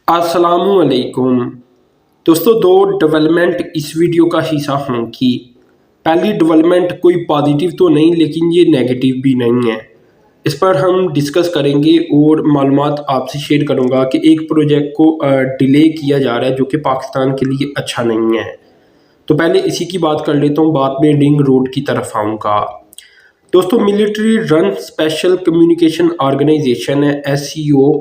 अस्सलामुअलैकुम दोस्तों, दो डेवलपमेंट इस वीडियो का हिस्सा होंगी। पहली डेवलपमेंट कोई पॉजिटिव तो नहीं, लेकिन ये नेगेटिव भी नहीं है। इस पर हम डिस्कस करेंगे और मालूमात आपसे शेयर करूंगा कि एक प्रोजेक्ट को डिले किया जा रहा है जो कि पाकिस्तान के लिए अच्छा नहीं है। तो पहले इसी की बात कर लेता हूँ, बाद में रिंग रोड की तरफ आऊँगा। दोस्तों, military run special communication organisation है SCO,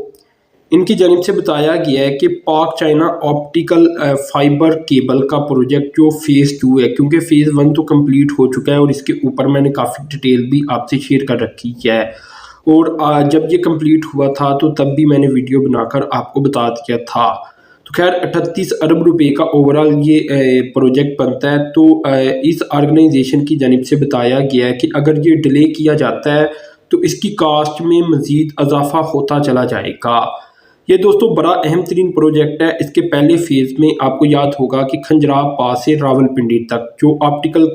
इनकी जानिब से बताया गया है कि पाक चाइना ऑप्टिकल फाइबर केबल का प्रोजेक्ट जो फ़ेज़ 2 है, क्योंकि फ़ेज़ 1 तो कंप्लीट हो चुका है और इसके ऊपर मैंने काफ़ी डिटेल भी आपसे शेयर कर रखी है। और जब ये कंप्लीट हुआ था तो तब भी मैंने वीडियो बनाकर आपको बता दिया था। तो खैर 38 अरब रुपए का ओवरऑल ये प्रोजेक्ट बनता है। तो इस ऑर्गेनाइजेशन की जानिब से बताया गया है कि अगर ये डिले किया जाता है तो इसकी कास्ट में मज़ीद इजाफा होता चला जाएगा। ये दोस्तों बड़ा अहम तरीन प्रोजेक्ट है। इसके पहले फेज़ में आपको याद होगा कि खंजराब पास से रावलपिंडी तक जो ऑप्टिकल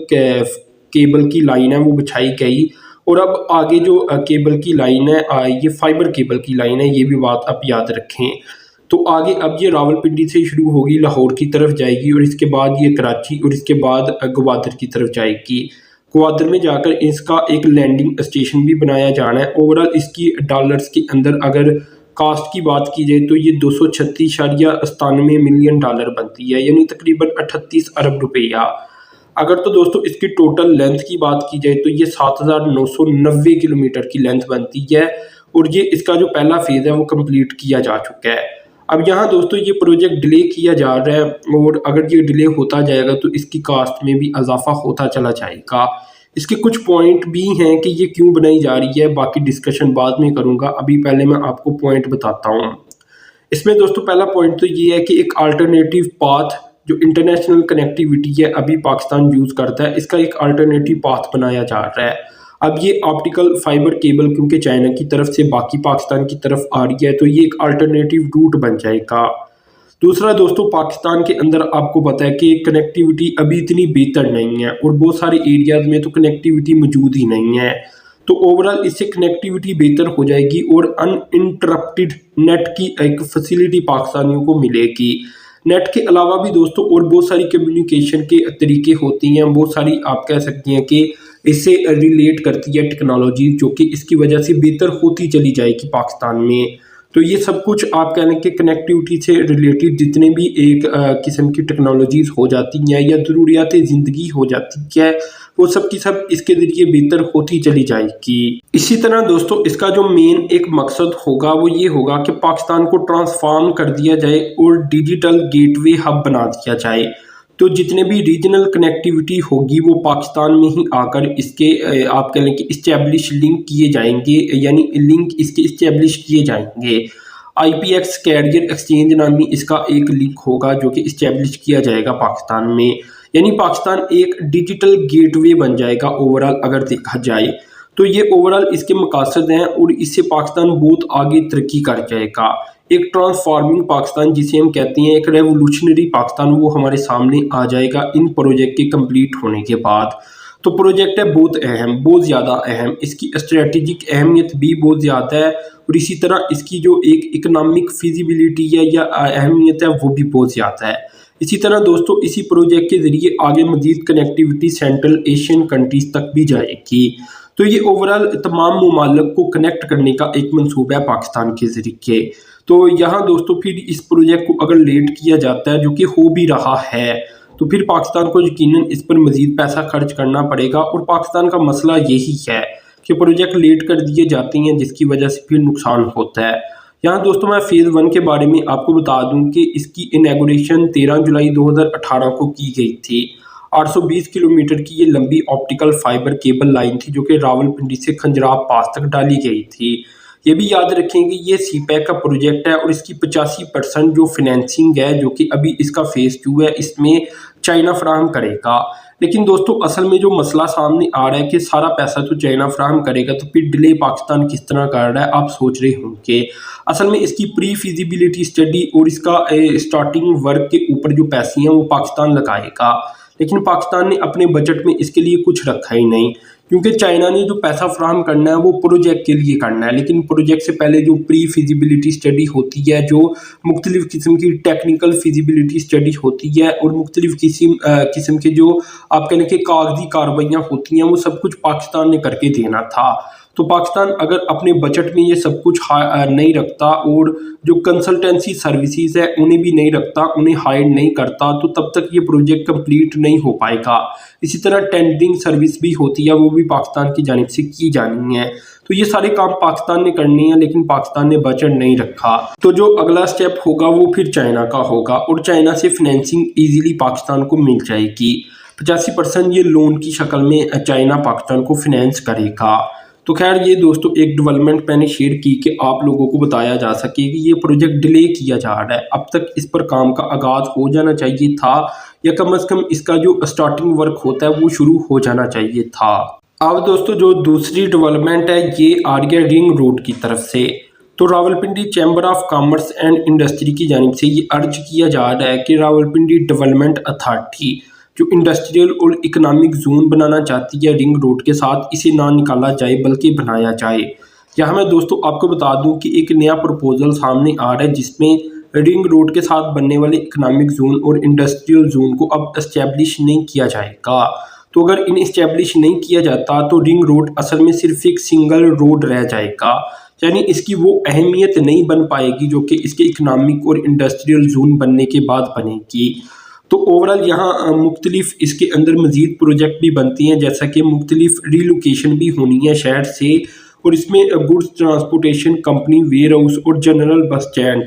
केबल की लाइन है वो बिछाई गई, और अब आगे जो केबल की लाइन है ये फाइबर केबल की लाइन है, ये भी बात आप याद रखें। तो आगे अब ये रावलपिंडी से शुरू होगी, लाहौर की तरफ जाएगी, और इसके बाद ये कराची, और इसके बाद ग्वादर की तरफ जाएगी। ग्वादर में जाकर इसका एक लैंडिंग स्टेशन भी बनाया जाना है। ओवरऑल इसकी डॉलर्स के अंदर अगर कास्ट की बात की जाए तो ये 236.97 मिलियन डॉलर बनती है, यानी तकरीबन 38 अरब रुपया। अगर तो दोस्तों इसकी टोटल लेंथ की बात की जाए तो ये 7,990 किलोमीटर की लेंथ बनती है, और ये इसका जो पहला फेज़ है वो कंप्लीट किया जा चुका है। अब यहाँ दोस्तों ये प्रोजेक्ट डिले किया जा रहा है, और अगर ये डिले होता जाएगा तो इसकी कास्ट में भी इजाफा होता चला जाएगा। इसके कुछ पॉइंट भी हैं कि ये क्यों बनाई जा रही है, बाकी डिस्कशन बाद में करूंगा। अभी पहले मैं आपको पॉइंट बताता हूँ। इसमें दोस्तों पहला पॉइंट तो ये है कि एक अल्टरनेटिव पाथ जो इंटरनेशनल कनेक्टिविटी है अभी पाकिस्तान यूज़ करता है, इसका एक अल्टरनेटिव पाथ बनाया जा रहा है। अब ये ऑप्टिकल फाइबर केबल क्योंकि चाइना की तरफ से बाकी पाकिस्तान की तरफ आ रही है, तो ये एक अल्टरनेटिव रूट बन जाएगा। दूसरा दोस्तों, पाकिस्तान के अंदर आपको पता है कि कनेक्टिविटी अभी इतनी बेहतर नहीं है, और बहुत सारे एरियाज़ में तो कनेक्टिविटी मौजूद ही नहीं है। तो ओवरऑल इससे कनेक्टिविटी बेहतर हो जाएगी और अनइंटरप्टेड नेट की एक फैसिलिटी पाकिस्तानियों को मिलेगी। नेट के अलावा भी दोस्तों और बहुत सारी कम्युनिकेशन के तरीके होती हैं, बहुत सारी आप कह सकती हैं कि इससे रिलेट करती है टेक्नोलॉजी, जो कि इसकी वजह से बेहतर होती चली जाएगी पाकिस्तान में। तो ये सब कुछ आप कह लें कि कनेक्टिविटी से रिलेटेड जितने भी एक किस्म की टेक्नोलॉजीज़ हो जाती हैं या ज़रूरियात ज़िंदगी हो जाती है, वो सब की सब इसके ज़रिए बेहतर होती चली जाएगी। इसी तरह दोस्तों इसका जो मेन एक मकसद होगा वो ये होगा कि पाकिस्तान को ट्रांसफॉर्म कर दिया जाए और डिजिटल गेटवे हब बना दिया जाए। तो जितने भी रीजनल कनेक्टिविटी होगी वो पाकिस्तान में ही आकर इसके आप कह लें कि इस्टेब्लिश लिंक किए जाएंगे, यानी लिंक इसके इस्टेब्लिश किए जाएंगे। IPX कैरियर एक्सचेंज नामी इसका एक लिंक होगा जो कि इस्टेब्लिश किया जाएगा पाकिस्तान में, यानी पाकिस्तान एक डिजिटल गेटवे बन जाएगा ओवरऑल अगर देखा जाए। तो ये ओवरऑल इसके मकासद हैं, और इससे पाकिस्तान बहुत आगे तरक्की कर जाएगा। एक ट्रांसफॉर्मिंग पाकिस्तान जिसे हम कहते हैं, एक रेवोल्यूशनरी पाकिस्तान, वो हमारे सामने आ जाएगा इन प्रोजेक्ट के कंप्लीट होने के बाद। तो प्रोजेक्ट है बहुत अहम, बहुत ज़्यादा अहम, इसकी स्ट्रेटेजिक अहमियत भी बहुत ज़्यादा है, और इसी तरह इसकी जो एक इकोनॉमिक फिजिबिलिटी है या अहमियत है वो भी बहुत ज़्यादा है। इसी तरह दोस्तों इसी प्रोजेक्ट के ज़रिए आगे मज़ीद कनेक्टिविटी सेंट्रल एशियन कंट्रीज़ तक भी जाएगी। तो ये ओवरऑल तमाम ममालिक को कनेक्ट करने का एक मंसूबा है पाकिस्तान के ज़रिए। तो यहाँ दोस्तों फिर इस प्रोजेक्ट को अगर लेट किया जाता है, जो कि हो भी रहा है, तो फिर पाकिस्तान को यकीनन इस पर मज़ीद पैसा खर्च करना पड़ेगा। और पाकिस्तान का मसला यही है कि प्रोजेक्ट लेट कर दिए जाते हैं, जिसकी वजह से फिर नुकसान होता है। यहाँ दोस्तों मैं फ़ेज़ 1 के बारे में आपको बता दूँ कि इसकी इनॉग्रेशन 13 जुलाई 2018 को की गई थी। 820 किलोमीटर की ये लंबी ऑप्टिकल फाइबर केबल लाइन थी जो कि रावलपिंडी से खंजराब पास तक डाली गई थी। ये भी याद रखें कि ये CPEC का प्रोजेक्ट है, और इसकी 85% जो फिनेंसिंग है, जो कि अभी इसका फ़ेज़ 2 है, इसमें चाइना फराहम करेगा। लेकिन दोस्तों असल में जो मसला सामने आ रहा है कि सारा पैसा तो चाइना फराहम करेगा, तो फिर डिले पाकिस्तान किस तरह कर रहा है आप सोच रहे होंगे। असल में इसकी प्री फिजिबिलिटी स्टडी और इसका स्टार्टिंग वर्क के ऊपर जो पैसे हैं वो पाकिस्तान लगाएगा, लेकिन पाकिस्तान ने अपने बजट में इसके लिए कुछ रखा ही नहीं। क्योंकि चाइना ने जो पैसा फ्राहम करना है वो प्रोजेक्ट के लिए करना है, लेकिन प्रोजेक्ट से पहले जो प्री फिजिबिलिटी स्टडी होती है, जो मुख्तलिफ़ किस्म की टेक्निकल फिजिबिलिटी स्टडी होती है और मुख्तलिफ़ किस्म के जो आप कह लें कि कागजी कार्रवाइयाँ होती हैं, वो सब कुछ पाकिस्तान ने करके देना था। तो पाकिस्तान अगर अपने बजट में ये सब कुछ नहीं रखता और जो कंसल्टेंसी सर्विसेज है उन्हें भी नहीं रखता, उन्हें हायर नहीं करता, तो तब तक ये प्रोजेक्ट कंप्लीट नहीं हो पाएगा। इसी तरह टेंडरिंग सर्विस भी होती है, वो भी पाकिस्तान की जानिब से की जानी है। तो ये सारे काम पाकिस्तान ने करने हैं, लेकिन पाकिस्तान ने बजट नहीं रखा। तो जो अगला स्टेप होगा वो फिर चाइना का होगा और चाइना से फिनेंसिंग ईजिली पाकिस्तान को मिल जाएगी। 85% ये लोन की शक्ल में चाइना पाकिस्तान को फिनेंस करेगा। तो खैर ये दोस्तों एक डेवलपमेंट मैंने शेयर की कि आप लोगों को बताया जा सके कि ये प्रोजेक्ट डिले किया जा रहा है। अब तक इस पर काम का आगाज़ हो जाना चाहिए था, या कम से कम इसका जो स्टार्टिंग वर्क होता है वो शुरू हो जाना चाहिए था। अब दोस्तों जो दूसरी डेवलपमेंट है ये आ रही है रिंग रोड की तरफ से। तो Rawalpindi chamber of commerce and industry की जानिब से ये अर्ज किया जा रहा है कि रावलपिंडी डेवलपमेंट अथॉरिटी जो इंडस्ट्रियल और इकोनॉमिक जोन बनाना चाहती है रिंग रोड के साथ, इसे ना निकाला जाए बल्कि बनाया जाए। यहाँ मैं दोस्तों आपको बता दूं कि एक नया प्रपोजल सामने आ रहा है जिसमें रिंग रोड के साथ बनने वाले इकोनॉमिक जोन और इंडस्ट्रियल जोन को अब एस्टेब्लिश नहीं किया जाएगा। तो अगर इन्हें इस्टेब्लिश नहीं किया जाता तो रिंग रोड असल में सिर्फ एक सिंगल रोड रह जाएगा, यानी इसकी वो अहमियत नहीं बन पाएगी जो कि इसके इकोनॉमिक और इंडस्ट्रियल जोन बनने के बाद बनेगी। तो ओवरऑल यहाँ मुख्तलिफ इसके अंदर मज़ीद प्रोजेक्ट भी बनती हैं, जैसा कि मुख्तलिफ रीलोकेशन भी होनी है शहर से, और इसमें goods transportation company, warehouse और जनरल बस स्टैंड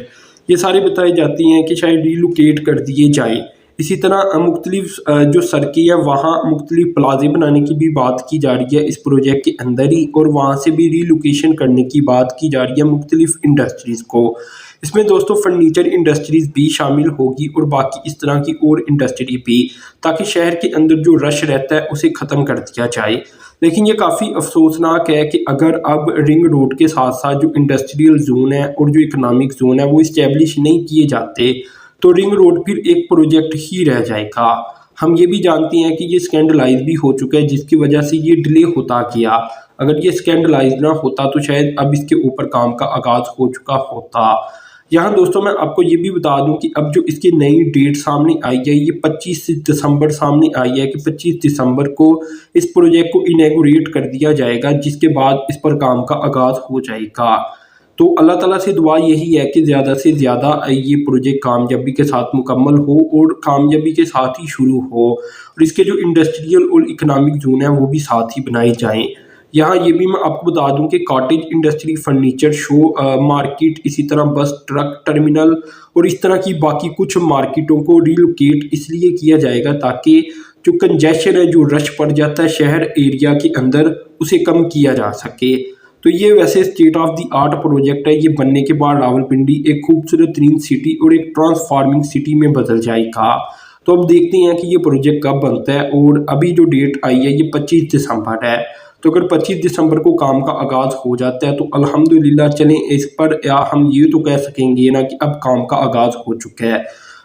ये सारे बताई जाती हैं कि शायद रीलोकेट कर दिए जाए। इसी तरह मुख्तलिफ जो सड़कें हैं वहाँ मुख्तलिफ प्लाजे बनाने की भी बात की जा रही है इस प्रोजेक्ट के अंदर ही, और वहाँ से भी रीलोकेशन करने की बात की जा रही है मुख्तलिफ इंडस्ट्रीज़ को। इसमें दोस्तों फर्नीचर इंडस्ट्रीज़ भी शामिल होगी और बाकी इस तरह की और इंडस्ट्री भी, ताकि शहर के अंदर जो रश रहता है उसे ख़त्म कर दिया जाए। लेकिन ये काफ़ी अफसोसनाक है कि अगर अब रिंग रोड के साथ साथ जो इंडस्ट्रियल जोन है और जो इकनॉमिक जोन है वो इस्टेब्लिश नहीं किए जाते तो रिंग रोड फिर एक प्रोजेक्ट ही रह जाएगा। हम ये भी जानते हैं कि ये स्कैंडलाइज भी हो चुका है, जिसकी वजह से ये डिले होता गया। अगर ये स्कैंडलाइज ना होता तो शायद अब इसके ऊपर काम का आगाज़ हो चुका होता। यहाँ दोस्तों मैं आपको ये भी बता दूं कि अब जो इसकी नई डेट सामने आई है ये 25 दिसंबर सामने आई है कि 25 दिसंबर को इस प्रोजेक्ट को इनैगोरेट कर दिया जाएगा, जिसके बाद इस पर काम का आगाज़ हो जाएगा। तो अल्लाह ताला से दुआ यही है कि ज़्यादा से ज़्यादा ये प्रोजेक्ट कामयाबी के साथ मुकम्मल हो और कामयाबी के साथ ही शुरू हो, और इसके जो इंडस्ट्रियल और इकनॉमिक जोन है वो भी साथ ही बनाए जाएँ। यहाँ ये भी मैं आपको बता दूं कि cottage industry, furniture show market, इसी तरह बस ट्रक टर्मिनल और इस तरह की बाकी कुछ मार्केटों को रीलोकेट इसलिए किया जाएगा ताकि जो कंजेशन है, जो रश पड़ जाता है शहर एरिया के अंदर, उसे कम किया जा सके। तो ये वैसे state of the art project है। ये बनने के बाद रावलपिंडी एक खूबसूरत तरीन सिटी और एक ट्रांसफार्मिंग सिटी में बदल जाएगा। तो अब देखते हैं कि ये प्रोजेक्ट कब बनता है, और अभी जो डेट आई है ये 25 दिसंबर है। तो अगर 25 दिसंबर को काम का आगाज़ हो जाता है तो अल्हम्दुलिल्लाह चलें इस पर, या हम ये तो कह सकेंगे ना कि अब काम का आगाज़ हो चुका है।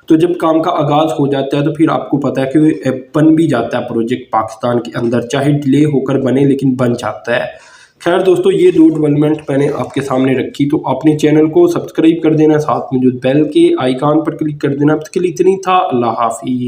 तो जब काम का आगाज़ हो जाता है तो फिर आपको पता है कि बन भी जाता है प्रोजेक्ट पाकिस्तान के अंदर, चाहे डिले होकर बने लेकिन बन जाता है। खैर दोस्तों ये दो डेवलपमेंट मैंने आपके सामने रखी, तो अपने चैनल को सब्सक्राइब कर देना, साथ में जो बेल के आइकॉन पर क्लिक कर देना। अब तक के लिए इतना ही था। अल्लाह हाफिज़।